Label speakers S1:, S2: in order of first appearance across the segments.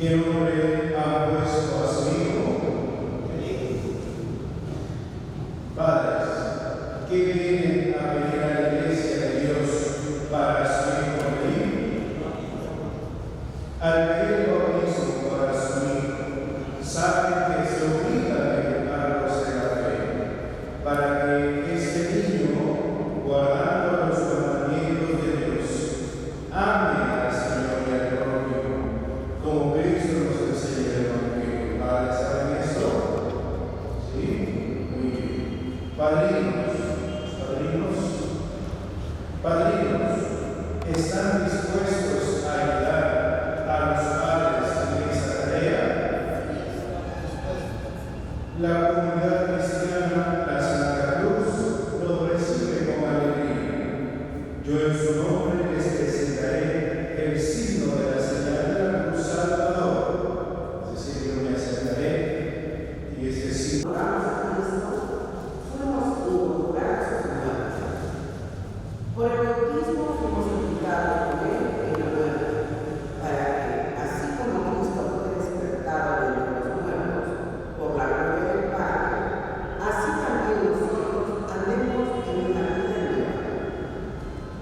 S1: ¿Qué nombre ha puesto a su hijo? Padres, ¿qué vienen a pedir a la iglesia de Dios para su hijo Felipe? Al pedir el bautismo para su hijo, saben que se obliga a educarlos en la fe, para que este niño, guardando los mandamientos de Dios, ame al Señor y al prójimo, como Cristo nos enseña el Evangelio. ¿Padres saben esto? ¿Sí? Muy bien. Padrinos, ¿están dispuestos a ayudar a los padres en esta tarea? La comunidad cristiana, la Santa Cruz, lo recibe con alegría. Yo en su nombre les presentaré el signo de la señal de la Cruz Salvador. Es decir, yo me acercaré y este signo.
S2: Por el bautismo fuimos implicados con él en la muerte, para que, así como Cristo fue despertado de entre los muertos por la gloria del Padre, así también nosotros andemos en una vida nueva.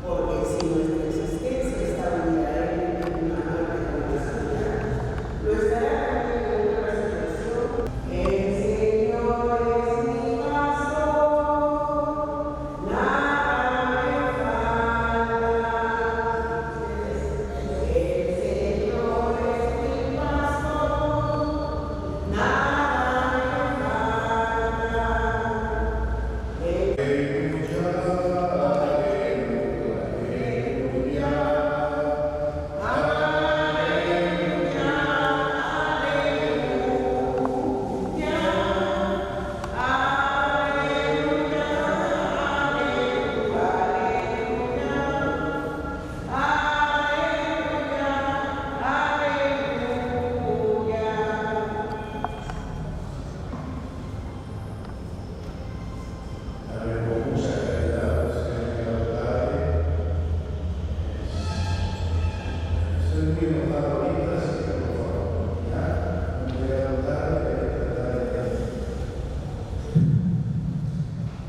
S2: Porque si nuestra existencia está unida a él en una muerte como la suya, lo estará también en una resurrección. El Señor es mi pastor, nada me falta. El Señor es mi pastor, nada me falta.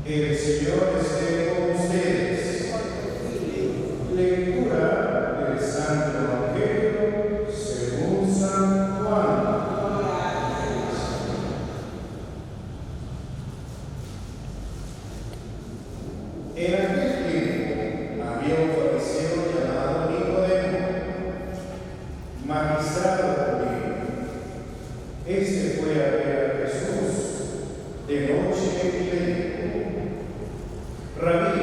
S1: El Señor esté con ustedes. Lectura del Santo Evangelio según San Juan. En aquel tiempo había un fariseo llamado Nicodemo, magistrado judío. Este fue a ver a Jesús de noche y le dijo: Rabí,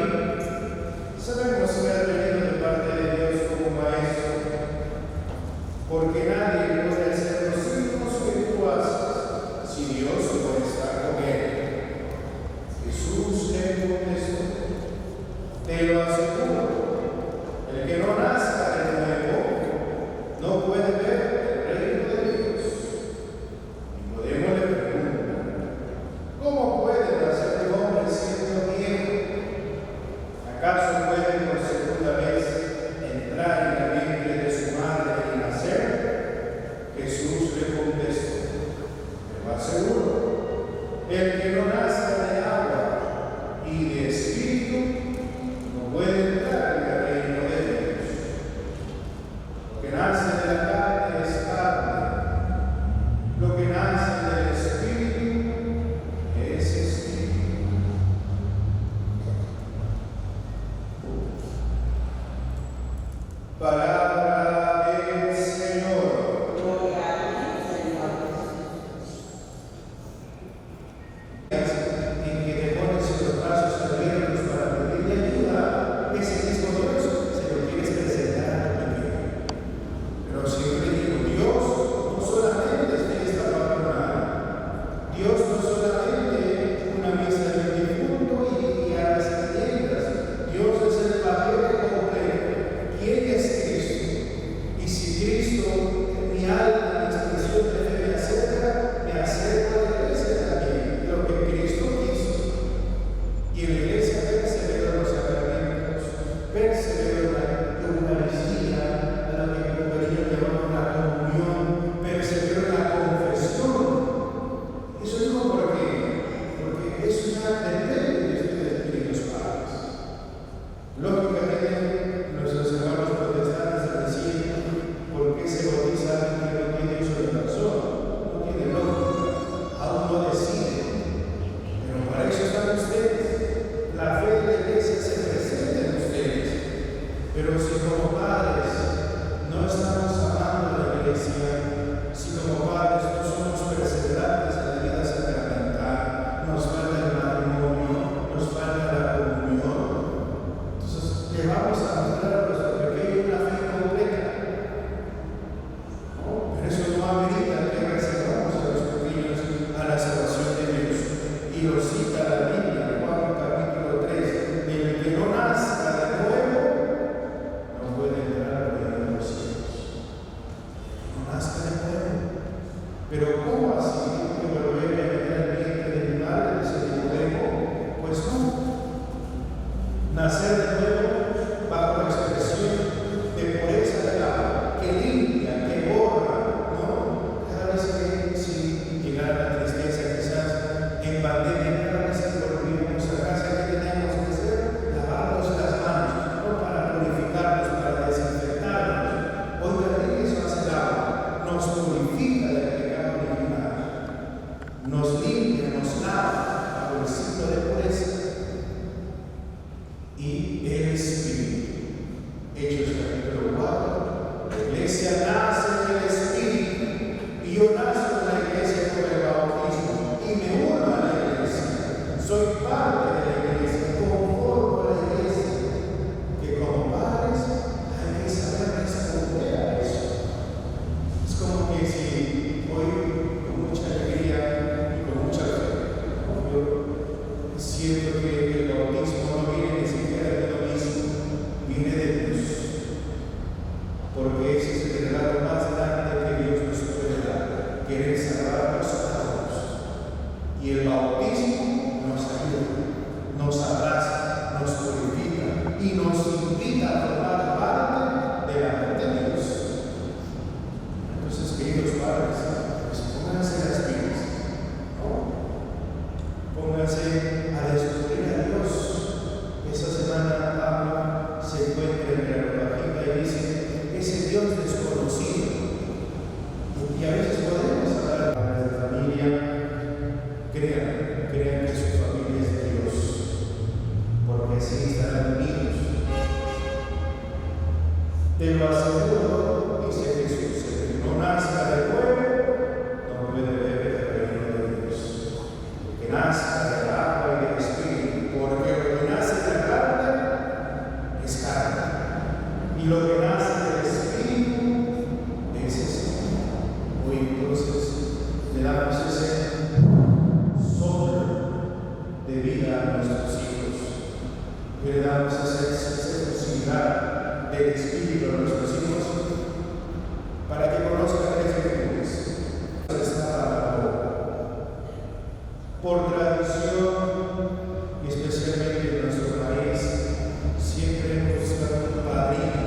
S1: sabemos que has venido de parte de Dios como maestro, porque nadie puede hacer los signos que tú haces si Dios no está con él. Jesús le contestó: te lo aseguro, el que no nazca de nuevo no puede ver el reino de Dios. Nicodemo le pregunta: ¿cómo puede nacer un hombre siendo viejo? ¿Acaso puede por segunda vez entrar en el vientre de su madre y nacer? Pero ¿cómo así que volver a meter al vientre de mi madre desde Nicodemo? Pues no. Nacer de nuevo bajo la expresión de pureza del agua, que limpia, que borra, ¿no? Cada vez que si llegara la tristeza, quizás en pandemia, cada vez que volvíamos a casa, ¿qué teníamos que hacer? Lavarnos las manos, no para purificarnos, para desinfectarnos. Hoy también eso hace el agua, nos purifica del pecado original, nos limpia, nos lava bajo el signo de pureza. Y el Espíritu. Hechos capítulo 4. La iglesia nace en el Espíritu. Y yo nazco en la iglesia por el bautismo. Y me uno a la iglesia. Soy parte de la iglesia. Conformo a la iglesia. Que como padres hay que saber responder a eso. Es como que si hoy con mucha alegría y con mucha fe, yo siento que el bautismo no viene ni siquiera de lo mismo, viene de Dios, porque ese es el regalo más grande que Dios nos puede dar, querer salvarnos a todos. Y el bautismo nos ayuda, nos abraza, nos purifica y nos invita a formar parte del amor de Dios. Entonces, queridos padres, pues pónganse las pilas, ¿no? Pónganse a descubrir a Dios. Esta semana Pablo se encuentra en la Areopagita y dice, ese Dios desconocido. Y a veces podemos hablar de familia, crean que su familia es de Dios, porque así estarán unidos. Te lo aseguro, dice Jesús, el que no nazca de nuevo, no puede ver el reino de Dios. El que nazca del agua y del Espíritu, porque lo que nace de la carne es carne, y lo que nace del Espíritu es Espíritu. Hoy entonces le damos ese soplo de vida a nuestros hijos, y le damos esa posibilidad del Espíritu a nuestros hijos para que conozcan las virtudes. Por tradición, y especialmente en nuestro país, siempre hemos buscado un padrino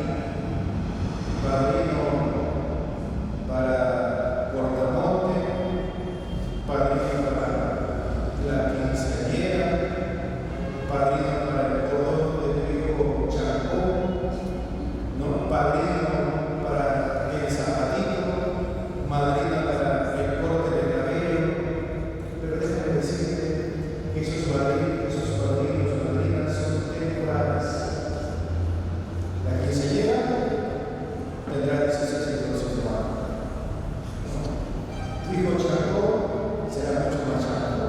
S1: para Portamonte, padrino para la quinceañera, padrino para el cordón de trigo Chancó, ¿no? Padrino para el zapatito, madrina para el corte de cabello. Pero déjame decirte que esos padrinos, madrinas son temporales. La quinceañera tendrá 16 años de años. Tu hijo Chancó será mucho más Chancó.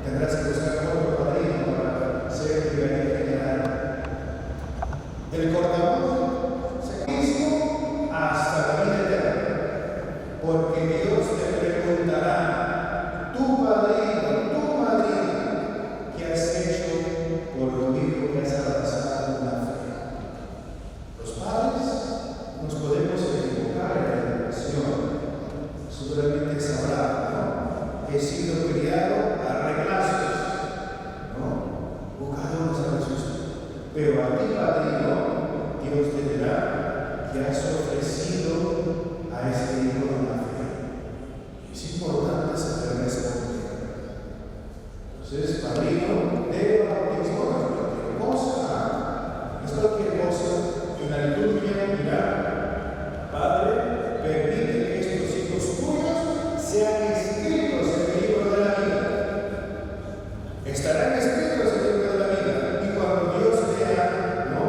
S1: Tendrás que buscar otro padrino para ser brigadier general. El cortamonte se mismo hasta la vida eterna, porque Dios te preguntará, tu padrino, tu madrina, ¿qué has hecho por tu hijo que has abrazado en la fe? Los padres nos podemos equivocar en la educación, seguramente sabrá, ¿no? He sido criado a reglazos, ¿no? Buscadores a Jesús. Pero a ti, padrino, Dios te dirá que has ofrecido a este hijo de la fe. Es importante saber responder. Entonces, padrino del bautismo no es cualquier cosa. No es cualquier cosa. En la liturgia dirá, Padre, permite que estos hijos tuyos sean inscritos en el libro de la vida. Estarán escritos en el libro de la vida. Y cuando Dios vea, ¿no?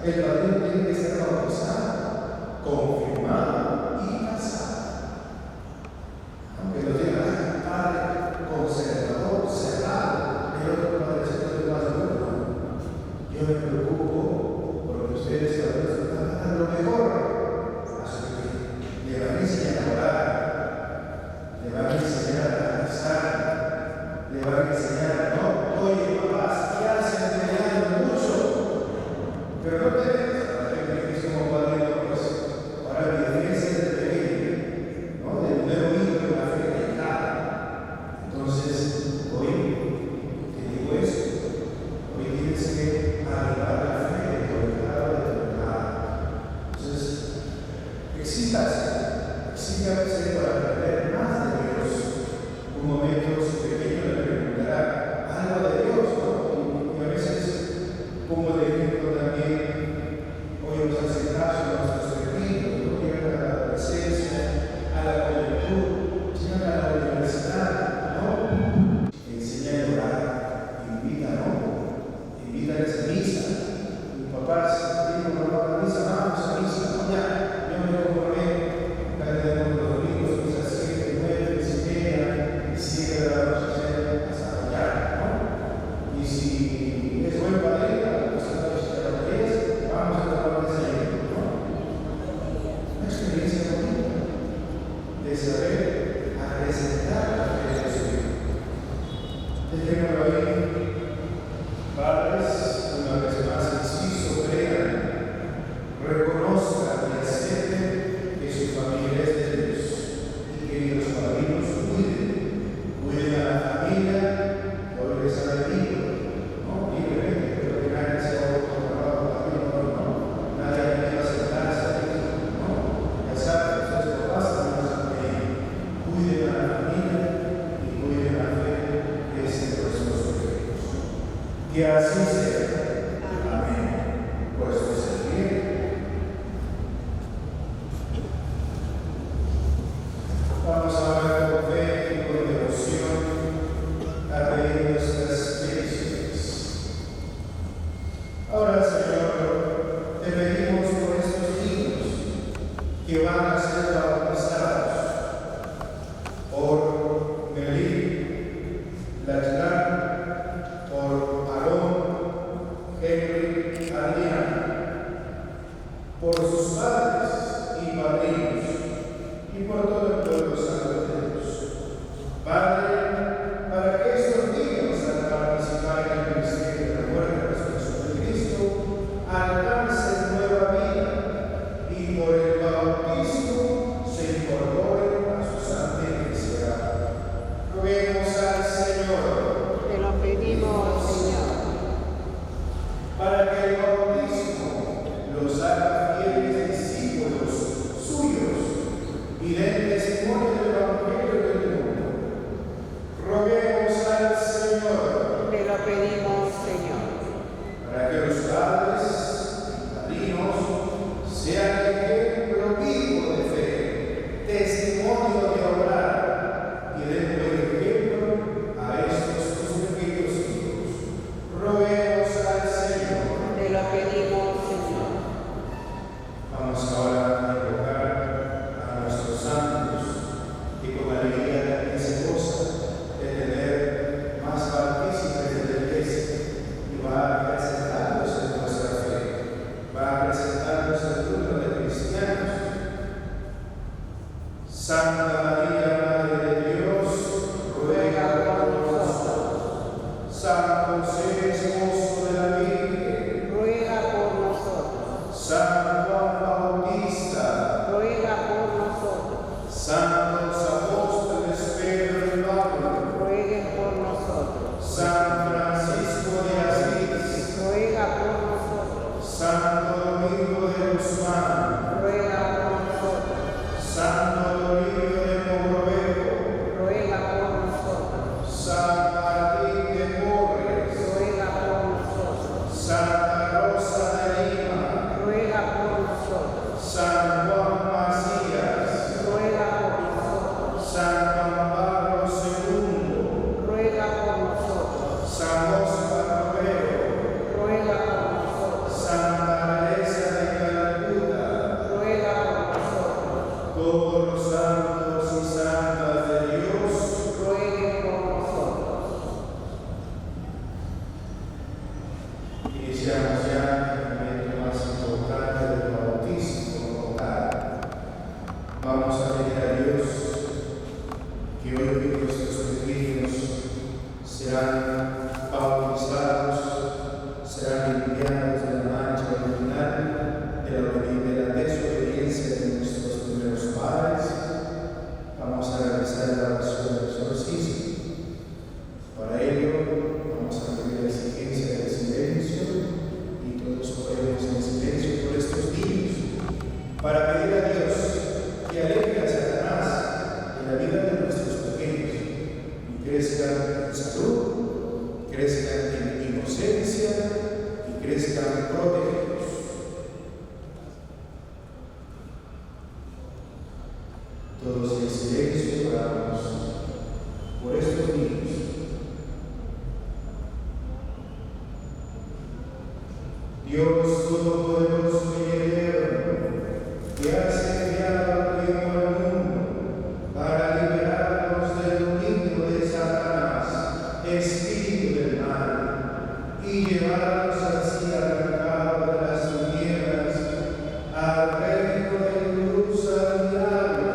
S1: el padrino tiene que ser bautizado, confirmado y casado. Aunque lo diga el padre conservador, cerrado, el otro padre es más bueno. Yo me preocupo porque ustedes van a dar lo mejor a su hijo. Le van a enseñar a orar, le van a enseñar a rezar, le van a enseñar, no, oye papás, ya se han peleado mucho, pero no te dejes a la como padrino, pues, para mi defensa de pequeño, ¿no? Del nuevo hijo de la fe dedicada. Entonces, hoy te digo esto, hoy tienes que avivar la fe de tu pecado, de tu pecado. Entonces, exíjase para aprender más de Dios. Un momento su pequeño le preguntará algo de Dios, ¿no? Y a veces, como de ejemplo también, hoy nos hace caso a nuestros pequeños, ¿no? Llegan a la adolescencia, a la juventud, llegan a la universidad, ¿no? Enseña a orar, invita, ¿no? Invítales a misa. Mi papá dijo, no va a la misa, vamos a misa, ¿no? Ya, yo me comprometo. Cada uno de los domingos, misa 7, 9, 10:30, 7 de la noche, hasta allá, ¿no? Y si es buen padrino, pues a las 10, vamos a tomar desayuno, ¿no? Una experiencia bonita de saber acrecentar la fe de su hijo. Dejémoslo ahí. Padres, una vez más, inciso, crean, reconozcan y acepten que su familia es de Dios y que los padrinos cuiden a la familia, hoy les ha venido, ¿no? Libremente, pero que nadie sea controlado padrino, no, nadie quiere aceptarse a Cristo, ¿no? Ya saben, ustedes papás también nos han pedido, cuiden a la familia y cuiden a la fe que es el precioso de Dios. Que así sea. Amén. Pues servir. Vamos ahora con fe y con devoción a pedir nuestras peticiones. Ahora, Señor, te pedimos por estos niños que van a ser bautizados por Melí, Latlán, por Aarón, Henry, Adrián, por sus padres y padrinos, y por todo el pueblo santo de Dios. Padre, para que estos niños, al participar en el ministerio de la muerte y resurrección de Cristo, alcancen nueva vida y por el bautismo se incorporen a su santa iglesia. Roguemos al Señor.
S3: Te lo pedimos, Señor.
S1: Para Iniciamos ya el momento más importante del bautismo total. Vamos a pedir a Dios que hoy nuestros pequeños serán bautizados, serán limpiados de la mancha original de la desobediencia de nuestros primeros padres. Vamos a realizar la oración del exorcismo. Para ello, vamos a pedir la exigencia del silencio y todos oremos en silencio por estos niños, para pedir a Dios que aleje a Satanás de la vida de nuestros pequeños y crezcan en salud, crezcan en inocencia y crezcan protegidos. Todos en silencio oramos por estos niños. Dios Todopoderoso y Eterno, que has enviado a tu Hijo al mundo para liberarnos del dominio de Satanás, espíritu del mal, y llevarnos así al mercado de las tinieblas, al reino de luz admirable.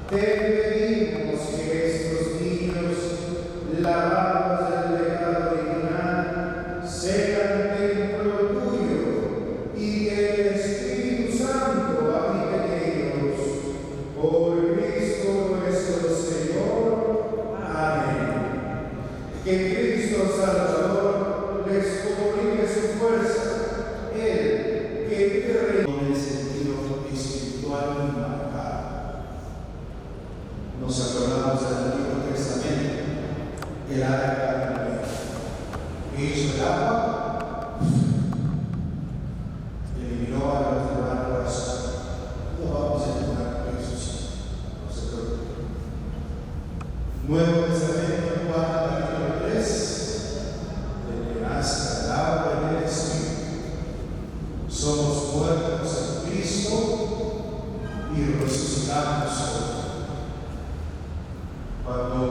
S1: Te pedimos que estos niños, lavados del pecado original, sean templo tuyo y que el Espíritu Santo habite en ellos. Por Cristo nuestro Señor. Amén. Que Cristo Salvador les comunique su fuerza, Él que vive con el sentido espiritual y marcado. Nos acordamos del Antiguo Testamento, el arca de Noé, que hizo el agua, eliminó a los demás corazones. No vamos a entrar con eso, no se preocupen. Nuevo Testamento, Juan capítulo 3, del que nace el agua y el Espíritu. Somos muertos en Cristo y resucitamos hoy. Cuando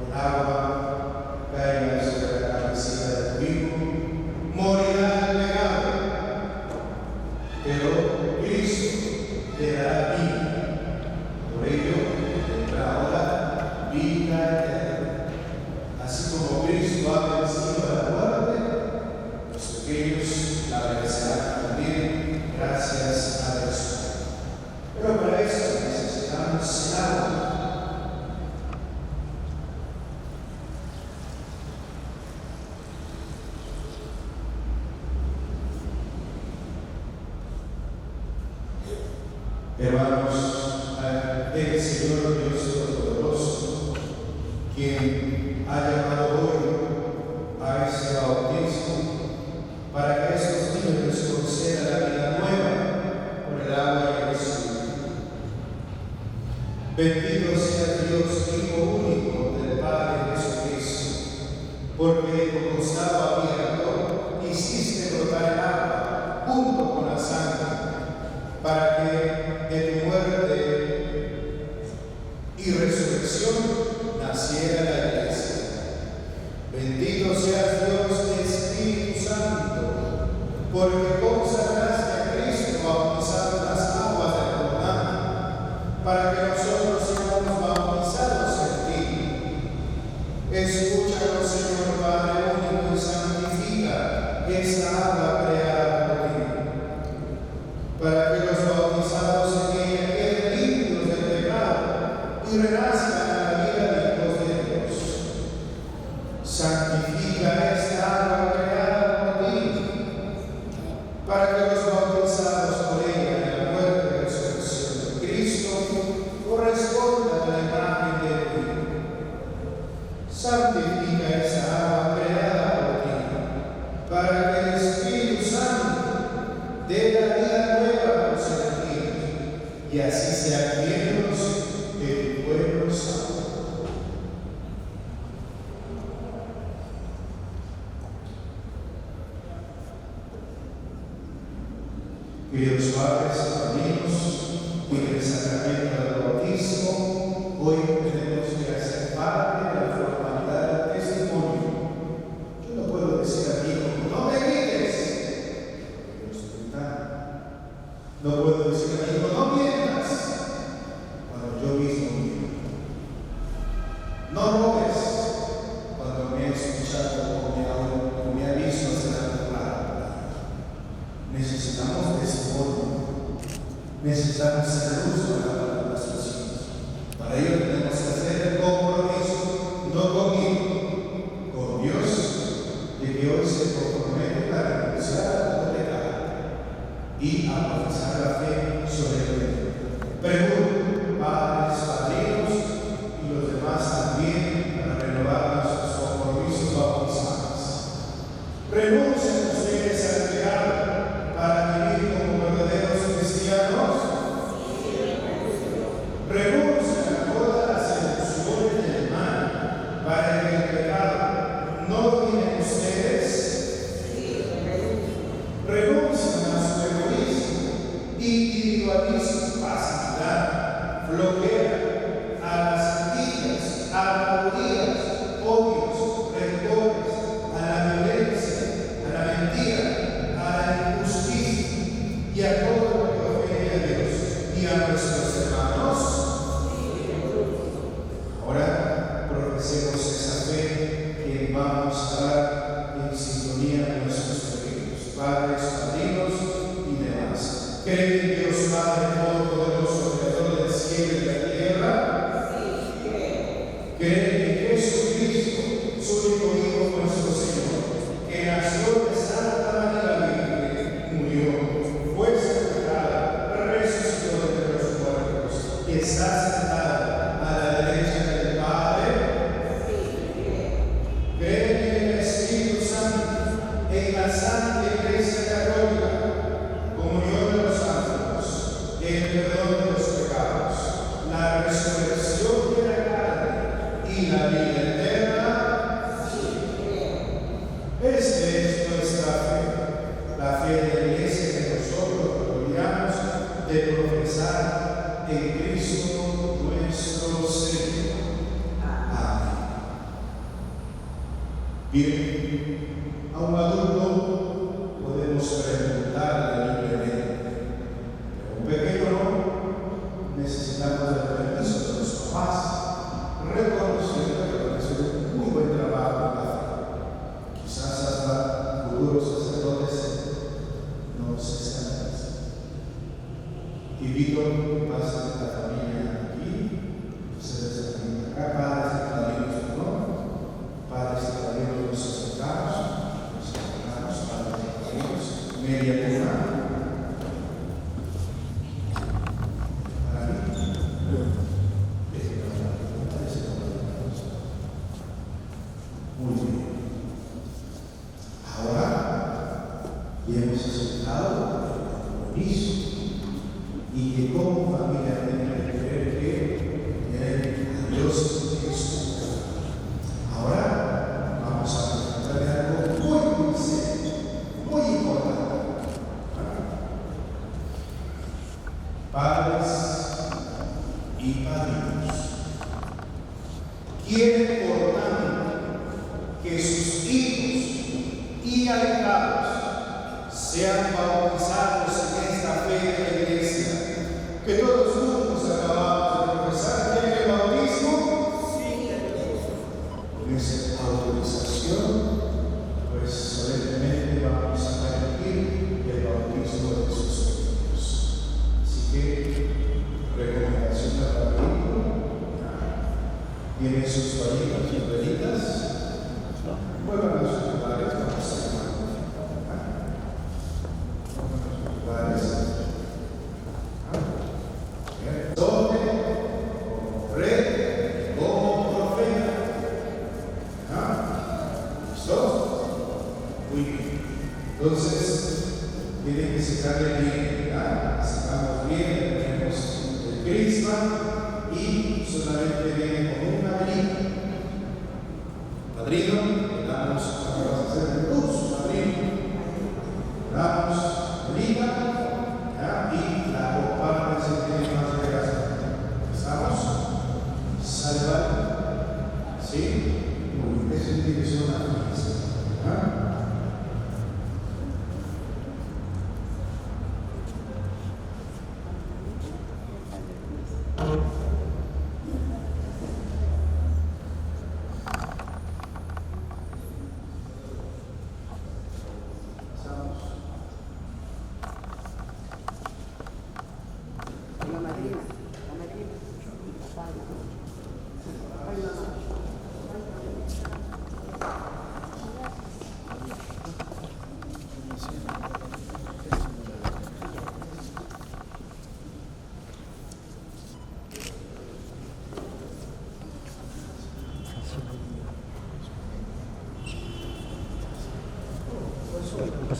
S1: el agua caiga sobre la cabecita del Hijo, morirá el pecado, pero Cristo le dará vida. Por ello, tendrá ahora vida eterna. Así como Cristo ha vencido a la muerte, los pequeños la vencerán también, gracias a Dios. Pero para eso necesitamos el agua. Hermanos, el Señor Dios Todopoderoso, quien ha llamado hoy a este bautismo para que estos niños les conceda la vida nueva por el agua y el Espíritu. Bendito sea Dios, Hijo único del Padre Jesucristo, porque de tu costado abierto hiciste brotar el agua junto con la sangre, para que de tu muerte y resurrección naciera la Iglesia. Bendito seas Dios, Espíritu Santo, porque consagraste a Cristo bautizado en las aguas del Jordán, para que nosotros seamos bautizados en ti. Escúchanos, Señor Padre único, y santifica esta agua creada por ti, para que los bautizados en ella queden limpios del pecado y renazcan a la vida de hijos de Dios. Santifica esta agua creada por ti, para que los bautizados por ella en la muerte y resurrección de Cristo correspondan a la imagen de Dios. Santifica esta agua creada por ti, para que el Espíritu Santo dé la vida nueva a los elegidos, y así sean llenos de tu pueblo santo. Queridos padres y amigos, en el sacramento del bautismo, hoy tenemos que hacer parte de la formalidad del testimonio. Yo no puedo decir a mi hijo, no, necesitamos ser luz para nuestros hijos. Para ello tenemos que hacer el compromiso, no conmigo, con Dios, de que hoy se compromete a renunciar a todo pecado y a profesar la fe sobre él. Pregunto, padres, padrinos y los demás también, para renovar nuestros compromisos bautismales. Renuncien ustedes al pecado para vivir como verdaderos cristianos. Renuncien a todas las seducciones del mal para que el pecado no domine en ustedes. Renuncien a su egoísmo, individualismo, pasividad, flojera, a las envidias, habladurías, odios, rencores, a la violencia, a la mentira, a la injusticia y a todo lo que ofende a Dios y a nuestros hermanos. Ahora profesemos esa fe que vamos a estar en sintonía con nuestros pequeños, padres, padrinos y demás. ¿Creen en Dios Padre Todopoderoso, Creador del cielo y la tierra? ¿Creen en Jesucristo, su único Hijo, nuestro Señor, que nació de Santa María Virgen, murió, fue sepultado, resucitó de entre los muertos, y está sentado a la derecha del Padre? ¿Creen en el Espíritu Santo, en la Santa Iglesia Católica, comunión de los santos, el perdón de los pecados, la resurrección de la carne y la vida eterna? Esta es nuestra fe, la fe de la Iglesia que nosotros gloriamos de profesar en Cristo nuestro Señor. Amén. Bien, a un adulto podemos preguntarle libremente, pero un pequeño no, necesitamos el permiso de los papás, reconociendo que van a hacer un muy buen trabajo en la fe. Quizás hasta futuros sacerdotes no se están haciendo. Invito que pasen la familia aquí, ustedes también acá, padres y padrinos, ¿no? Padres y padrinos, los acercados, padres y padrinos, media luna. Muy bien. Ahora ya hemos aceptado el compromiso y que como familia tenemos que creer que a Dios Jesús. Ahora vamos a preguntarle algo muy serio, muy importante. Padres y padrinos, quieren por tanto que sus hijos y ahijados sean bautizados en esta fe de la Iglesia, que todos juntos acabamos de profesar en el bautismo. Con esa autorización, pues solemnemente vamos a permitir el bautismo de sus hijos. Así que, recomendación para el hijo. ¿Tienen sus velitas, sus velitas? Vuelvan a sus lugares, vamos a llamar. Vuelvan a sus lugares. Donde, como rey, como profeta. ¿Listo? Muy bien. Entonces, tienen que secarle bien, ¿verdad? Secamos bien, tenemos el crisma y solamente viene con una velita. Padrino, le damos, ahora vamos a hacer el curso, padrino. Le damos velita, ¿ya? Y la comparte si tiene más regazo. ¿Estamos? Salva, ¿sí? Muy bien, eso tiene que ser una fiesta, ¿ya?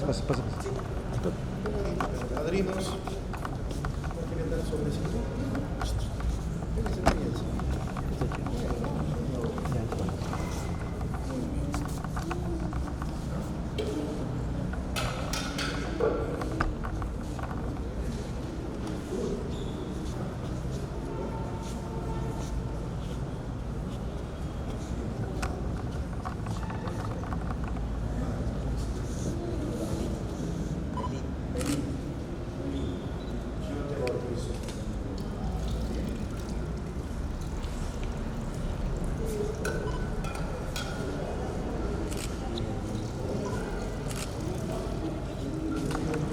S3: pasa.
S1: Padrinos, ¿no quieren dar sobrecito? Véngase, véngase. Yo te bautizo.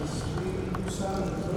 S1: Espíritu Santo.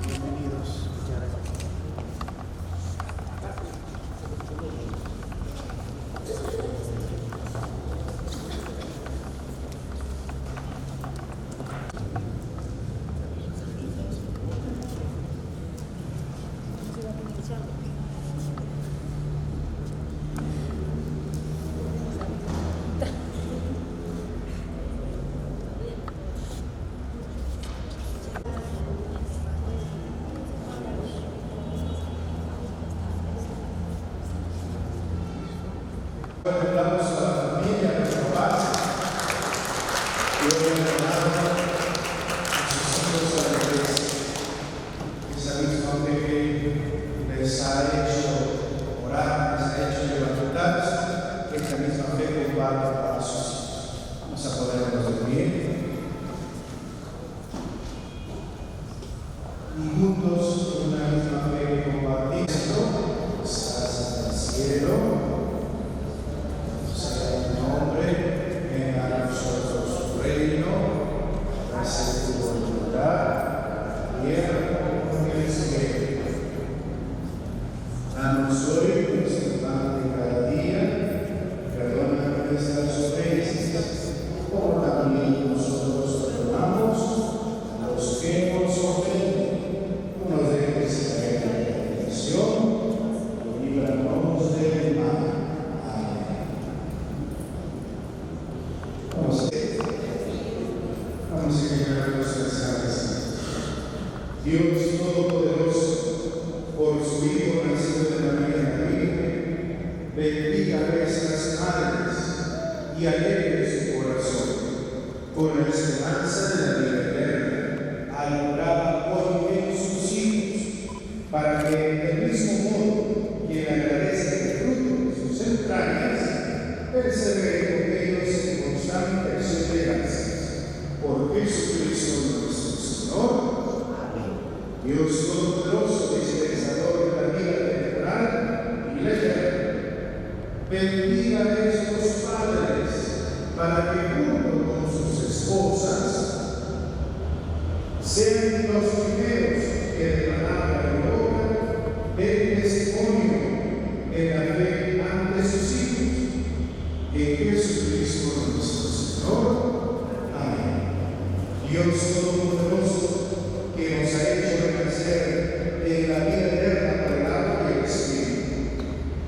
S1: Bienvenidos. Recordamos a la familia, a nuestro padre, y hoy hermano, a sus hijos a la iglesia. Esa misma fe que les ha hecho orar, les ha hecho levantarse, esta misma fe comparte para sus hijos. Vamos a ponernos de pie. Y juntos, con una misma fe que compartimos, estás en el cielo. Sea tu nombre, venga a nosotros tu reino, hágase tu voluntad, tierra como en el cielo. Danos hoy nuestro pan de cada día, perdona nuestras ofensas, como también nosotros perdonamos a los que nos ofenden. No nos dejes caer en la tentación, y líbranos del mal. Vamos a llegar a los mensajes. Dios Todopoderoso, por su Hijo nacido de María la Virgen, bendiga a nuestras madres y alegre su corazón, con la esperanza de la vida eterna, alumbrada por sus hijos, para que del mismo modo quien agradece el fruto de sus entrañas, persevere con ellos en constante acción de gracias. Por Jesucristo nuestro Señor. Amén. Dios Todopoderoso, dispensador de la vida temporal y la eterna, bendiga a estos padres para que junto con sus esposas sean los primeros que de palabra y obra den testimonio en la fe ante sus hijos. En Jesucristo nuestro Señor. Amén. Dios Todopoderoso, que nos ha hecho renacer en la vida eterna por el agua y el Espíritu,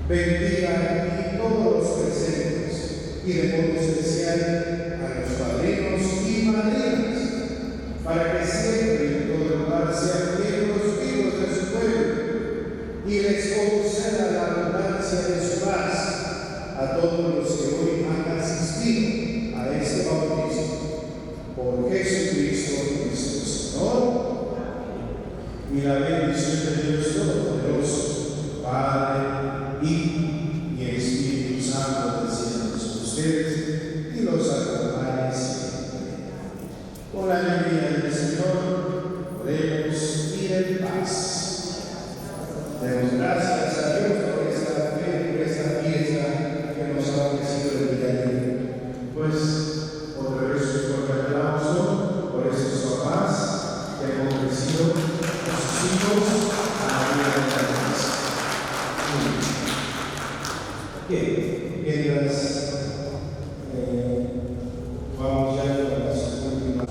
S1: bendiga aquí todos los presentes y de modo especial a los padrinos y madrinas, para que siempre en todo lugar sean dignos vivos de su pueblo y les abundancia de su paz a todos los que hoy han asistido a este bautismo. Por Jesucristo nuestro Señor. Y la bendición de Dios Todopoderoso, Padre, Hijo y Espíritu Santo, descienda sobre ustedes y los acompañe siempre. Con la alegría del Señor, oremos y en paz. Demos gracias a Dios por esta fiesta que nos ha ofrecido el día de hoy. Pues, otra vez un fuerte aplauso por estos papás que han ofrecido a sus hijos a la vida de la iglesia. Bien, mientras vamos ya a la segunda.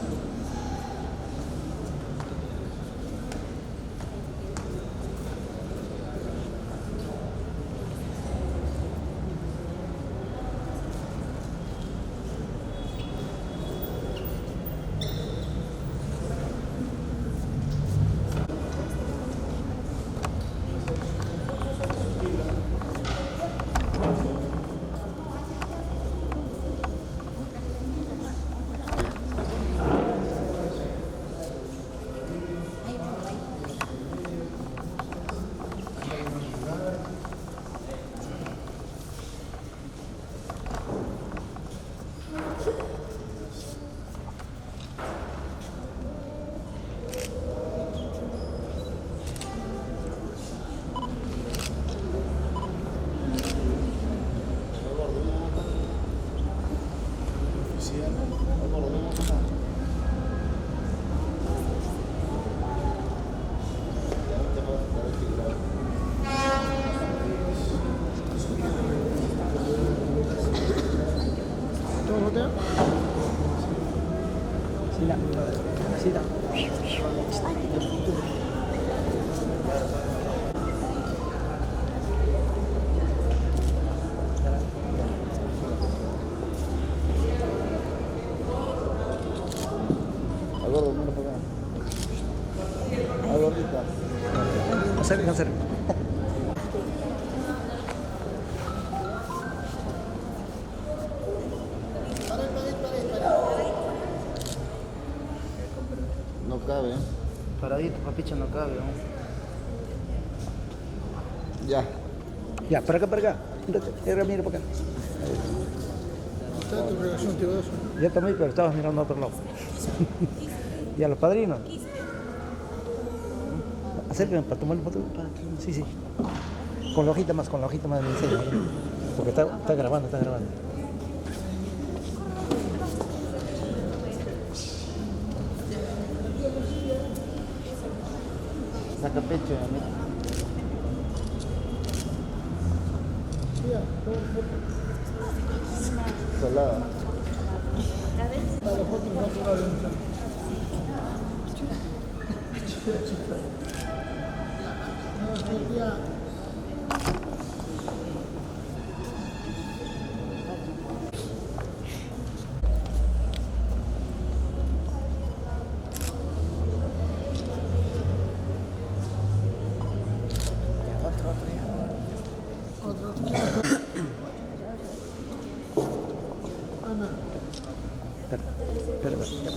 S3: Hacer.
S4: No cabe.
S3: Paradito, papicho, no cabe. ¿No?
S4: Ya.
S3: Ya, para acá. Mira para acá.
S4: ¿Está tu relación, tío?
S3: Ya también, pero estabas mirando a otro lado. Y a los padrinos. Acérquenme para tomar foto. Sí. Con la hojita más me enseño. Porque está grabando. Saca pecho, amigo.
S4: Salada.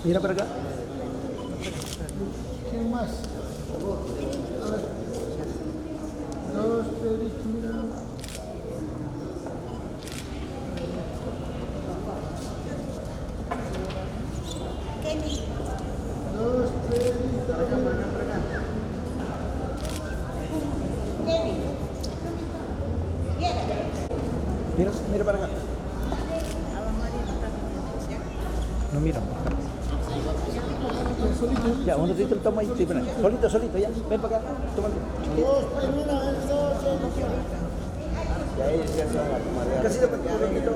S3: Mira para acá.
S4: ¿Quién más? A ver. Dos, tres, mira. Dos, tres,
S3: Mira para acá. No mira. Ya, un ratito toma ahí. Solito, ya. Ven para acá. Tómalo.
S4: dos, primera, dos,
S3: Ya ellos ya se van a tomar. Casi un ratito.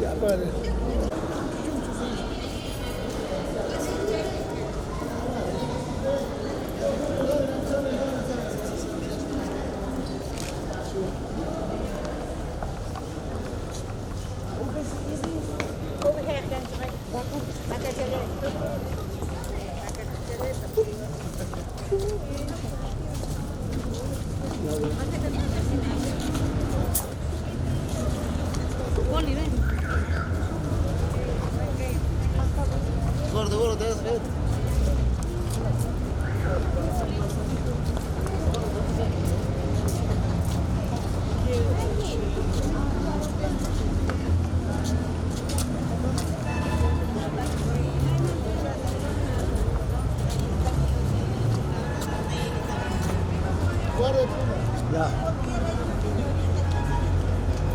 S4: ya, padre. seguro te das bien. Guarda,
S3: Ya.